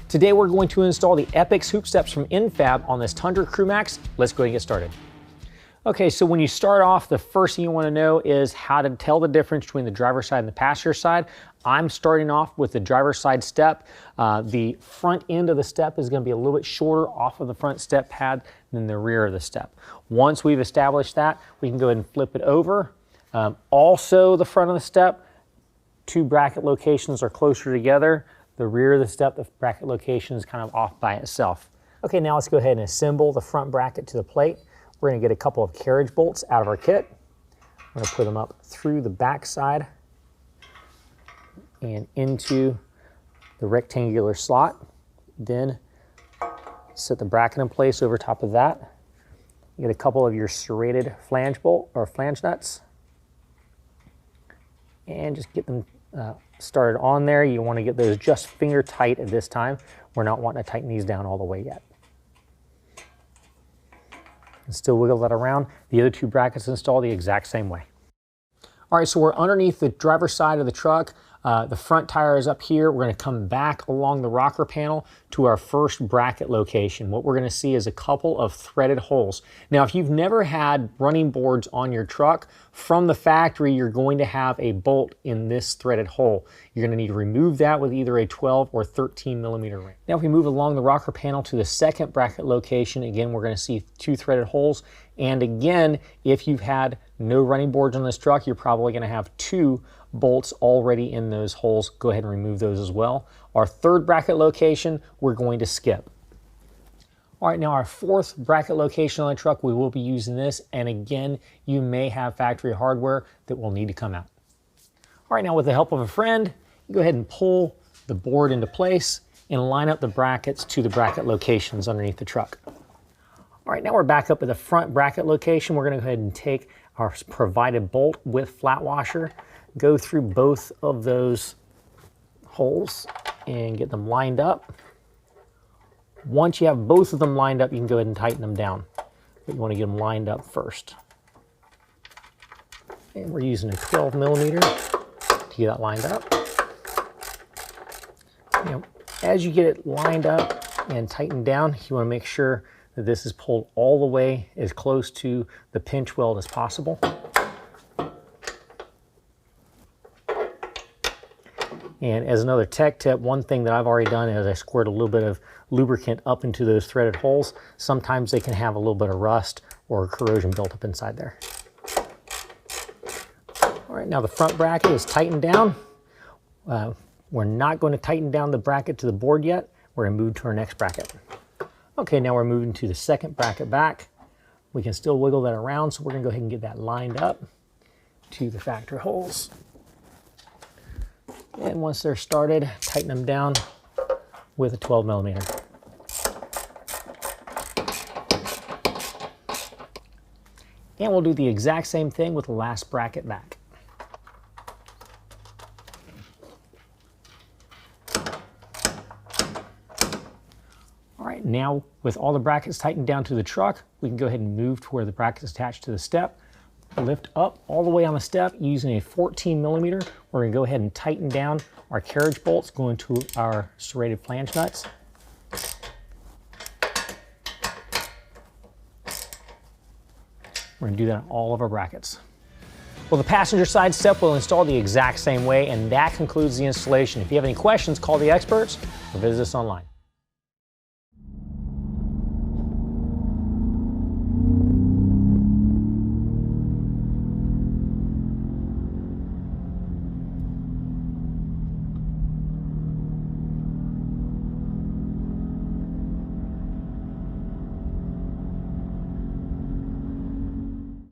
Today we're going to install the Epyx hoop steps from N-Fab on this Tundra Crewmax. Let's go ahead and get started. Okay, so when you start off, the first thing you want to know is how to tell the difference between the driver's side and the passenger side. I'm starting off with the driver's side step. The front end of the step is going to be a little bit shorter off of the front step pad than the rear of the step. Once we've established that, we can go ahead and flip it over. Also, the front of the step, two bracket locations are closer together. The rear of the step, the bracket location is kind of off by itself. Okay, now let's go ahead and assemble the front bracket to the plate. We're going to get a couple of carriage bolts out of our kit. I'm going to put them up through the back side and into the rectangular slot. Then set the bracket in place over top of that. You get a couple of your serrated flange bolt or flange nuts, and just get them started on there. You want to get those just finger tight at this time. We're not wanting to tighten these down all the way yet. And still wiggle that around. The other two brackets install the exact same way. All right, so we're underneath the driver's side of the truck. The front tire is up here. We're going to come back along the rocker panel to our first bracket location. What we're going to see is a couple of threaded holes. Now, if you've never had running boards on your truck, from the factory, you're going to have a bolt in this threaded hole. You're going to need to remove that with either a 12 or 13 millimeter wrench. Now, if we move along the rocker panel to the second bracket location, again, we're going to see two threaded holes. And again, if you've had no running boards on this truck, you're probably going to have two bolts already in those holes. Go ahead and remove those as well. Our third bracket location, we're going to skip. All right, now our fourth bracket location on the truck, we will be using this. And again, you may have factory hardware that will need to come out. All right, now with the help of a friend, you go ahead and pull the board into place and line up the brackets to the bracket locations underneath the truck. All right, now we're back up at the front bracket location. We're going to go ahead and take our provided bolt with flat washer, go through both of those holes and get them lined up. Once you have both of them lined up, you can go ahead and tighten them down. But you want to get them lined up first. And we're using a 12 millimeter to get that lined up. As you get it lined up and tightened down, you want to make sure that this is pulled all the way as close to the pinch weld as possible. And as another tech tip, one thing that I've already done is I squirt a little bit of lubricant up into those threaded holes. Sometimes they can have a little bit of rust or corrosion built up inside there. All right, now the front bracket is tightened down. We're not going to tighten down the bracket to the board yet. We're going to move to our next bracket. Okay, now we're moving to the second bracket back. We can still wiggle that around, so we're going to go ahead and get that lined up to the factory holes. And once they're started, tighten them down with a 12 millimeter. And we'll do the exact same thing with the last bracket back. All right, now with all the brackets tightened down to the truck, we can go ahead and move to where the bracket is attached to the step. Lift up all the way on the step using a 14 millimeter. We're going to go ahead and tighten down our carriage bolts going to our serrated flange nuts. We're going to do that on all of our brackets. Well, the passenger side step will install the exact same way, and that concludes the installation. If you have any questions, call the experts or visit us online.